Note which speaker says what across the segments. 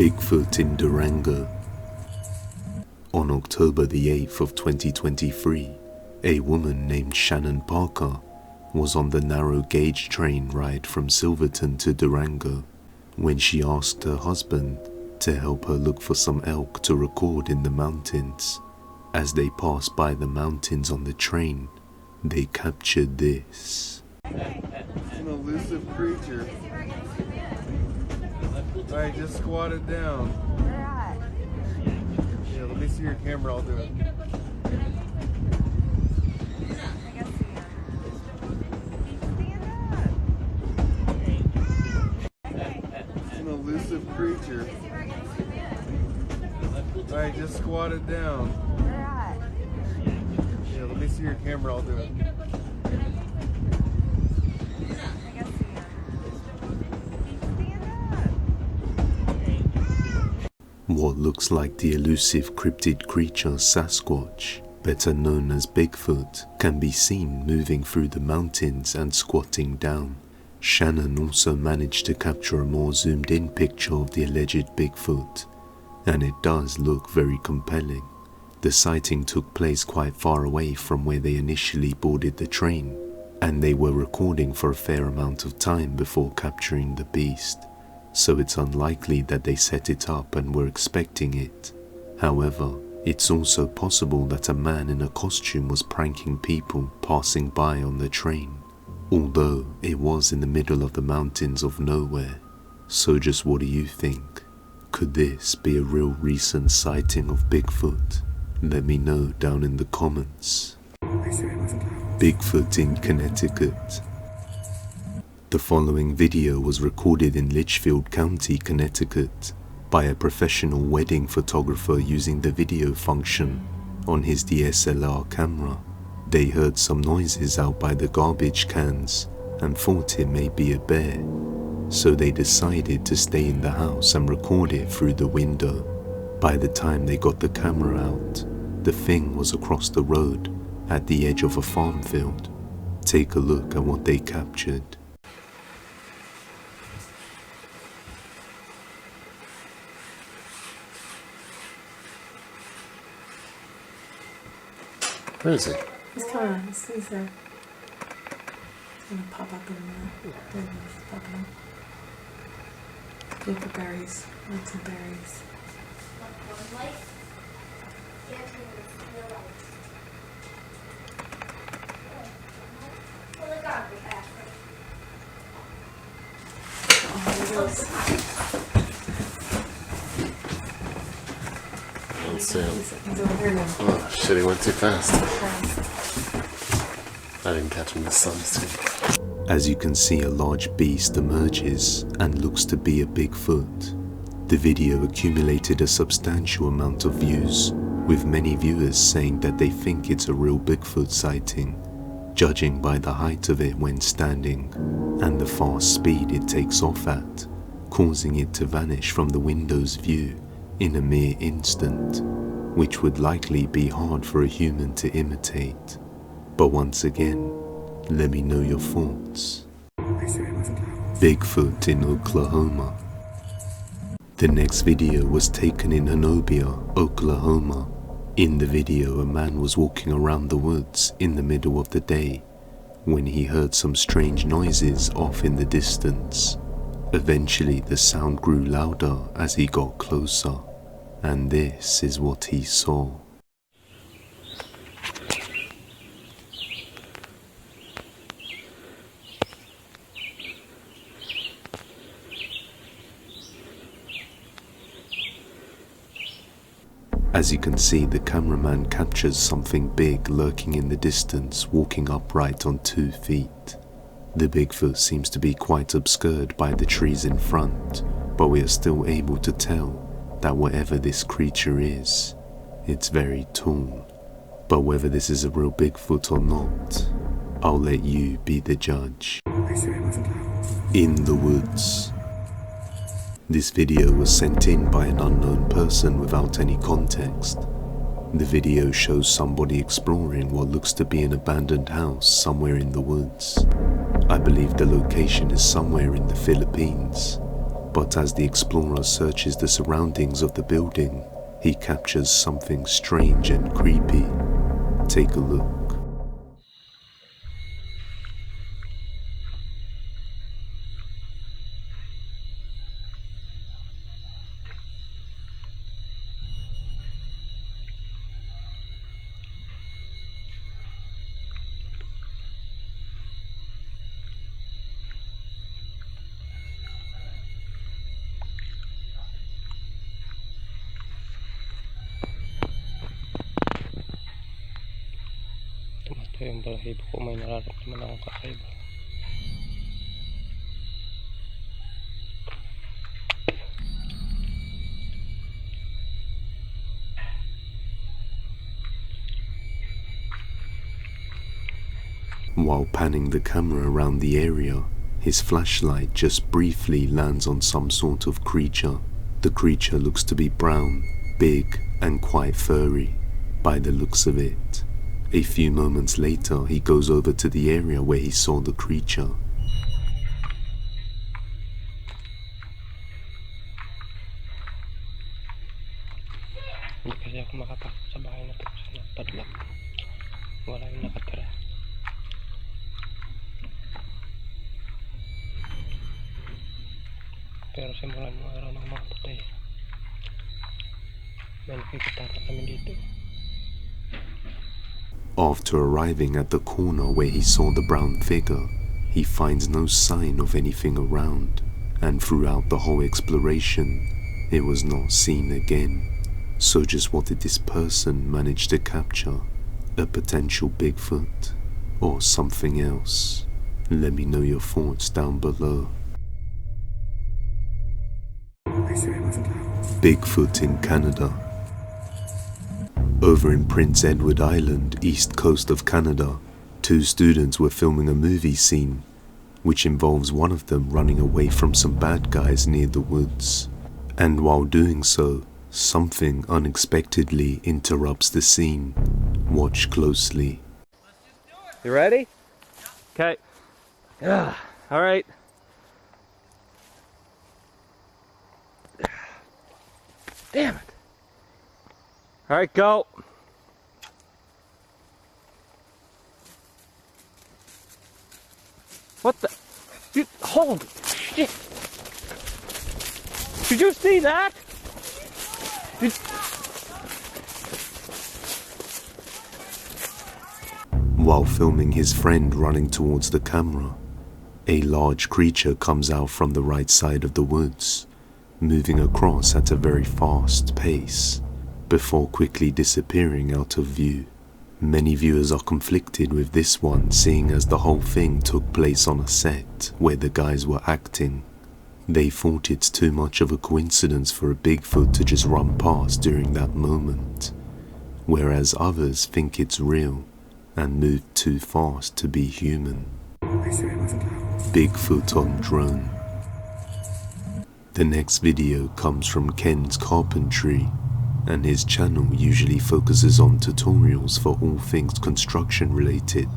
Speaker 1: Bigfoot in Durango. On October the 8th of 2023, a woman named Shannon Parker was on the narrow gauge train ride from Silverton to Durango when she asked her husband to help her look for some elk to record in the mountains. As they passed by the mountains on the train, they captured this.
Speaker 2: It's an elusive creature. Alright, just squat it down.
Speaker 3: Where at?
Speaker 2: Yeah, let me see your camera, I'll do it.
Speaker 3: I guess stand up.
Speaker 2: It's an elusive creature. Alright, just squat it down.
Speaker 3: Where at?
Speaker 2: Yeah, let me see your camera, I'll do it.
Speaker 3: I guess stand up.
Speaker 1: What looks like the elusive cryptid creature Sasquatch, better known as Bigfoot, can be seen moving through the mountains and squatting down. Shannon also managed to capture a more zoomed in picture of the alleged Bigfoot, and it does look very compelling. The sighting took place quite far away from where they initially boarded the train, and they were recording for a fair amount of time before capturing the beast, so it's unlikely that they set it up and were expecting it. However, it's also possible that a man in a costume was pranking people passing by on the train, although it was in the middle of the mountains of nowhere. So just what do you think? Could this be a real recent sighting of Bigfoot? Let me know down in the comments. Bigfoot in Connecticut. The following video was recorded in Litchfield County, Connecticut by a professional wedding photographer using the video function on his DSLR camera. They heard some noises out by the garbage cans and thought it may be a bear, so they decided to stay in the house and record it through the window. By the time they got the camera out, the thing was across the road at the edge of a farm field. Take a look at what they captured.
Speaker 4: Where is he?
Speaker 5: He's coming on. He's there. He's gonna pop up in there. There he is, popping up. Look for berries. Look some berries. Oh, there it is.
Speaker 4: Let's see him.
Speaker 5: He's over here now.
Speaker 4: Oh shit, he went too fast. I didn't catch him this time.
Speaker 1: As you can see, a large beast emerges and looks to be a Bigfoot. The video accumulated a substantial amount of views, with many viewers saying that they think it's a real Bigfoot sighting, judging by the height of it when standing and the fast speed it takes off at, causing it to vanish from the window's view in a mere instant, which would likely be hard for a human to imitate. But once again, let me know your thoughts. Bigfoot in Oklahoma. The next video was taken in Honobia, Oklahoma. In the video, a man was walking around the woods in the middle of the day when he heard some strange noises off in the distance. Eventually, the sound grew louder as he got closer, and this is what he saw. As you can see, the cameraman captures something big lurking in the distance, walking upright on 2 feet. The Bigfoot seems to be quite obscured by the trees in front, but we are still able to tell that whatever this creature is, it's very tall. But whether this is a real Bigfoot or not, I'll let you be the judge. In the woods. This video was sent in by an unknown person without any context. The video shows somebody exploring what looks to be an abandoned house somewhere in the woods. I believe the location is somewhere in the Philippines. But as the explorer searches the surroundings of the building, he captures something strange and creepy. Take a look.
Speaker 6: Ito yung balahibo ko, may nararamdaman akong kakaiba.
Speaker 1: While panning the camera around the area, his flashlight just briefly lands on some sort of creature. The creature looks to be brown, big, and quite furry, by the looks of it. A few moments later, he goes over to the area where he saw the creature.
Speaker 6: Hindi kasi ako makapasok sa bahay na ito kasi nagpadlock. Wala yung nakatira. Pero simula nung araw ng mga patay, may nakikita na kami dito.
Speaker 1: After arriving at the corner where he saw the brown figure, he finds no sign of anything around, and throughout the whole exploration, it was not seen again. So just what did this person manage to capture? A potential Bigfoot? Or something else? Let me know your thoughts down below. Bigfoot in Canada. Over in Prince Edward Island, east coast of Canada, two students were filming a movie scene, which involves one of them running away from some bad guys near the woods. And while doing so, something unexpectedly interrupts the scene. Watch closely.
Speaker 7: You ready? Okay. Yeah. All right. Damn it. All right, go. What the? You, holy shit. Did you see that?
Speaker 1: While filming his friend running towards the camera, a large creature comes out from the right side of the woods, moving across at a very fast pace, before quickly disappearing out of view. Many viewers are conflicted with this one, seeing as the whole thing took place on a set where the guys were acting. They thought it's too much of a coincidence for a Bigfoot to just run past during that moment, whereas others think it's real and moved too fast to be human. Bigfoot on drone. The next video comes from Ken's Carpentry, and his channel usually focuses on tutorials for all things construction related,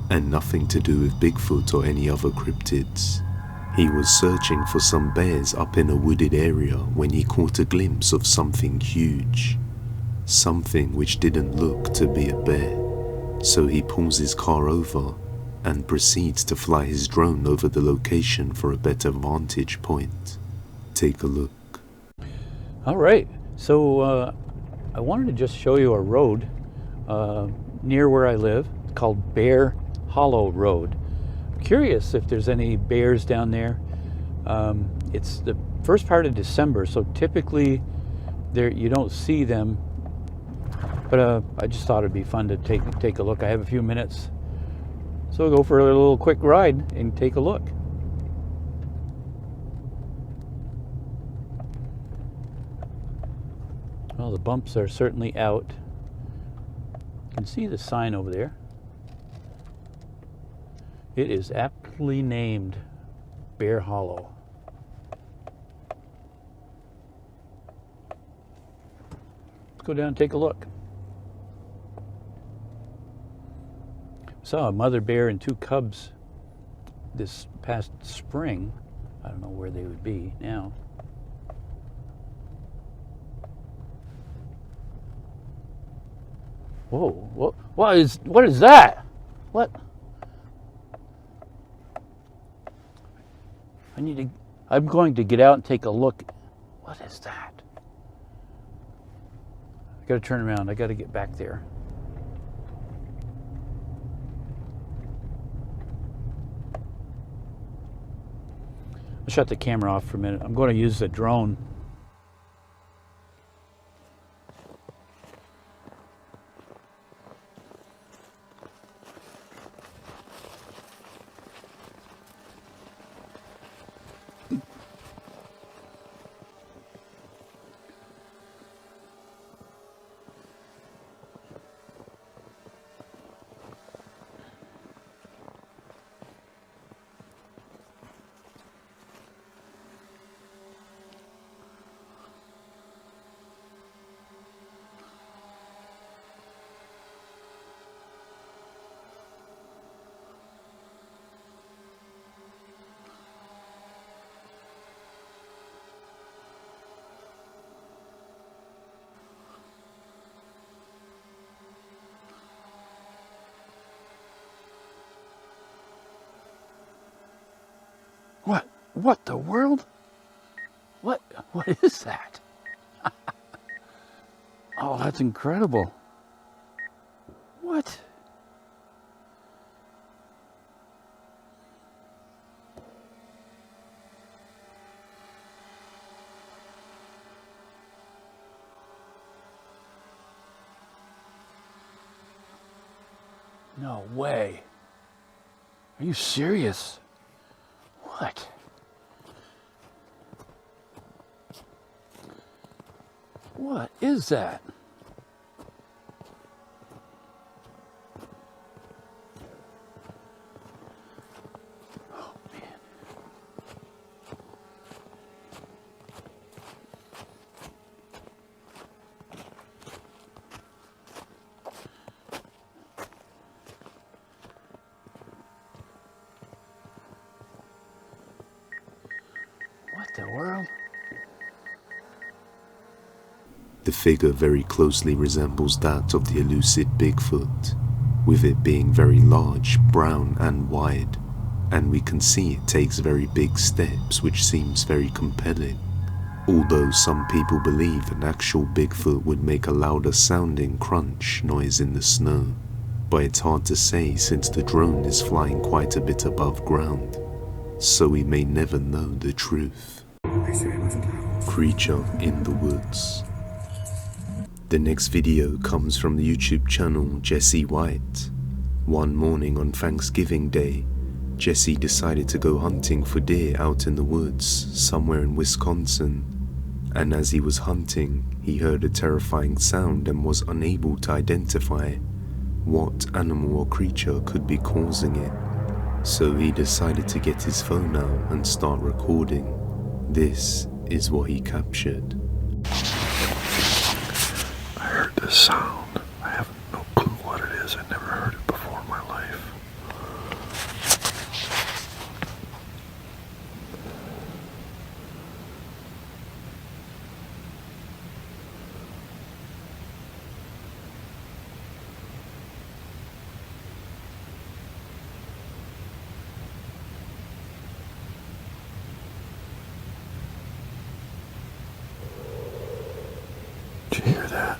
Speaker 1: and nothing to do with Bigfoot or any other cryptids. He was searching for some bears up in a wooded area when he caught a glimpse of something huge. Something which didn't look to be a bear. So he pulls his car over and proceeds to fly his drone over the location for a better vantage point. Take a look.
Speaker 8: All right, so I wanted to just show you a road near where I live called Bear Hollow Road. I'm curious if there's any bears down there. It's the first part of December, so typically there you don't see them. But I just thought it'd be fun to take a look. I have a few minutes, so we'll go for a little quick ride and take a look. Well, the bumps are certainly out. You can see the sign over there. It is aptly named Bear Hollow. Let's go down and take a look. Saw a mother bear and two cubs this past spring. I don't know where they would be now. Whoa, what is that? What? I'm going to get out and take a look. What is that? I gotta turn around. I gotta get back there. I'll shut the camera off for a minute. I'm going to use the drone. What the world? What is that? Oh, that's incredible. What? No way. Are you serious? What? What is that? Oh, man. What the world?
Speaker 1: The figure very closely resembles that of the elucid Bigfoot, with it being very large, brown and wide, and we can see it takes very big steps, which seems very compelling. Although some people believe an actual Bigfoot would make a louder sounding crunch noise in the snow, but it's hard to say since the drone is flying quite a bit above ground, so we may never know the truth. Creature in the woods. The next video comes from the YouTube channel Jesse White. One morning on Thanksgiving Day, Jesse decided to go hunting for deer out in the woods somewhere in Wisconsin, and as he was hunting, he heard a terrifying sound and was unable to identify what animal or creature could be causing it. So he decided to get his phone out and start recording. This is what he captured.
Speaker 9: This sound, I have no clue what it is. I never heard it before in my life. Did you hear that?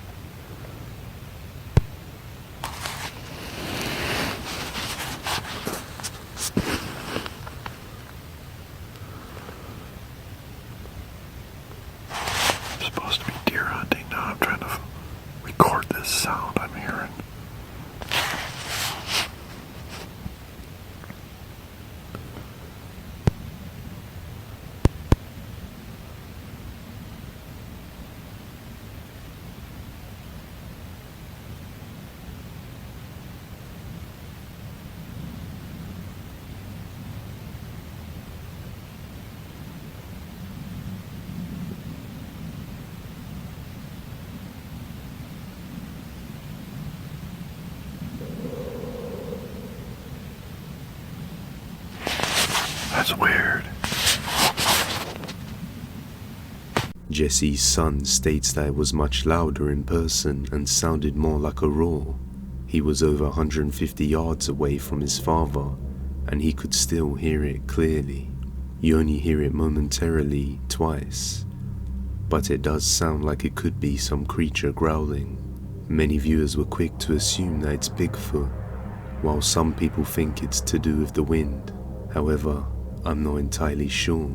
Speaker 9: Supposed to be deer hunting. Now I'm trying to record this sound I'm hearing. That's weird.
Speaker 1: Jesse's son states that it was much louder in person and sounded more like a roar. He was over 150 yards away from his father, and he could still hear it clearly. You only hear it momentarily twice, but it does sound like it could be some creature growling. Many viewers were quick to assume that it's Bigfoot, while some people think it's to do with the wind. However, I'm not entirely sure.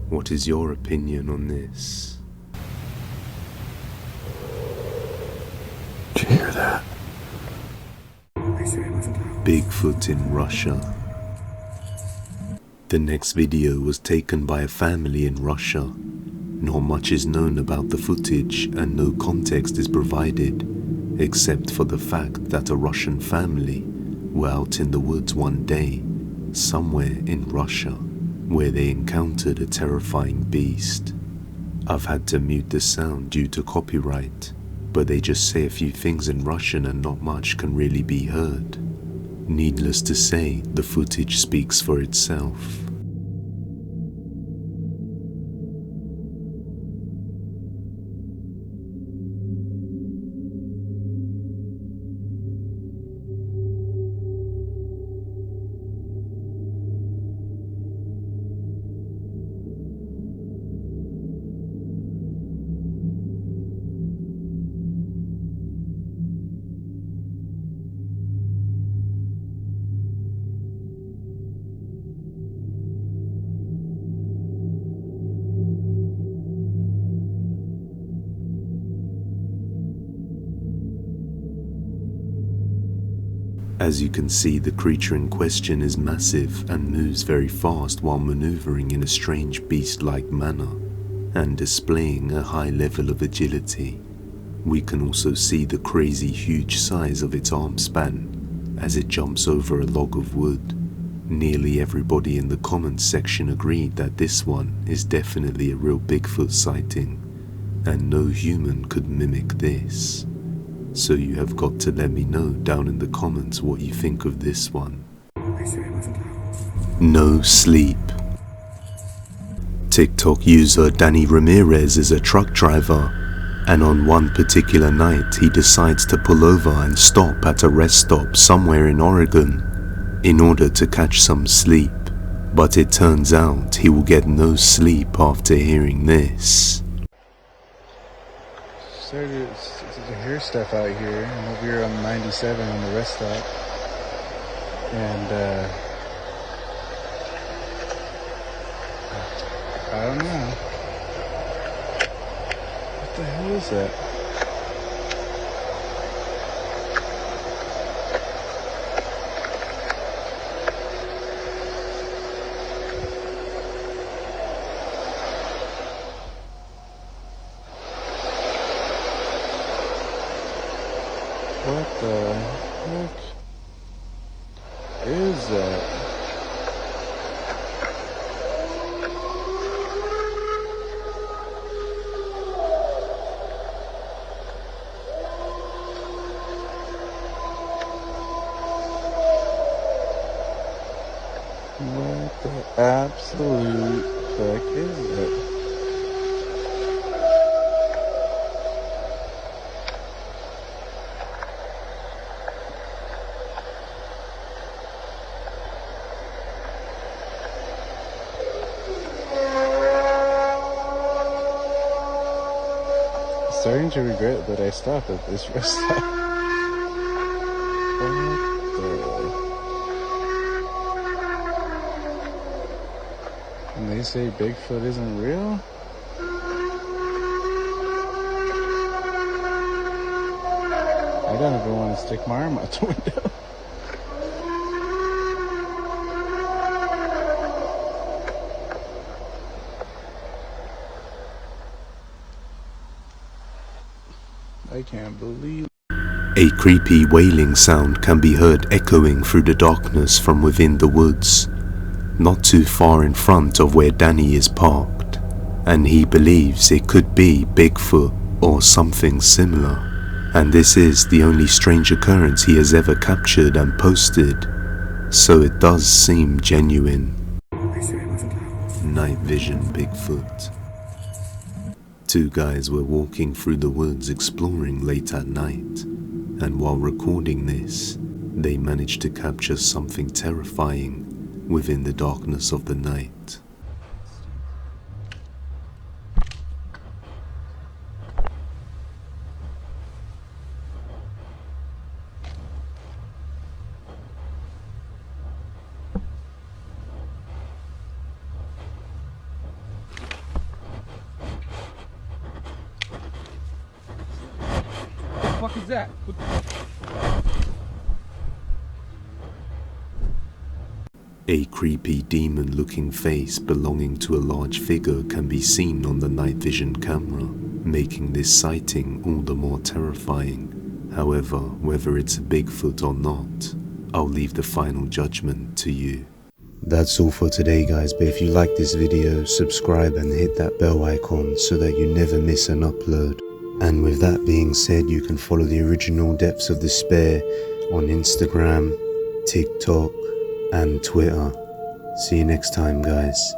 Speaker 1: What is your opinion on this?
Speaker 9: Did you hear that?
Speaker 1: Bigfoot in Russia. The next video was taken by a family in Russia. Not much is known about the footage and no context is provided, except for the fact that a Russian family were out in the woods one day, somewhere in Russia, where they encountered a terrifying beast. I've had to mute the sound due to copyright, but they just say a few things in Russian and not much can really be heard. Needless to say, the footage speaks for itself. As you can see, the creature in question is massive and moves very fast while maneuvering in a strange beast-like manner and displaying a high level of agility. We can also see the crazy huge size of its arm span as it jumps over a log of wood. Nearly everybody in the comments section agreed that this one is definitely a real Bigfoot sighting, and no human could mimic this. So you have got to let me know down in the comments what you think of this one. No sleep. TikTok user Danny Ramirez is a truck driver, and on one particular night he decides to pull over and stop at a rest stop somewhere in Oregon in order to catch some sleep. But it turns out he will get no sleep after hearing this.
Speaker 10: Started to hear stuff out here. I'm over here on 97 on the rest stop, and I don't know. What the hell is that? What the heck is that? What the absolute fuck is that? Starting to regret that I stopped at this rest stop. What the? And they say Bigfoot isn't real? I don't even want to stick my arm out the window. I can't believe.
Speaker 1: A creepy wailing sound can be heard echoing through the darkness from within the woods, not too far in front of where Danny is parked, and he believes it could be Bigfoot or something similar, and this is the only strange occurrence he has ever captured and posted, so it does seem genuine. Night vision Bigfoot. Two guys were walking through the woods exploring late at night, and while recording this, they managed to capture something terrifying within the darkness of the night.
Speaker 7: What the fuck is that?
Speaker 1: A creepy demon-looking face belonging to a large figure can be seen on the night vision camera, making this sighting all the more terrifying. However, whether it's a Bigfoot or not, I'll leave the final judgment to you. That's all for today guys, but if you like this video, subscribe and hit that bell icon so that you never miss an upload. And with that being said, you can follow the original Depths of Despair on Instagram, TikTok, and Twitter. See you next time guys.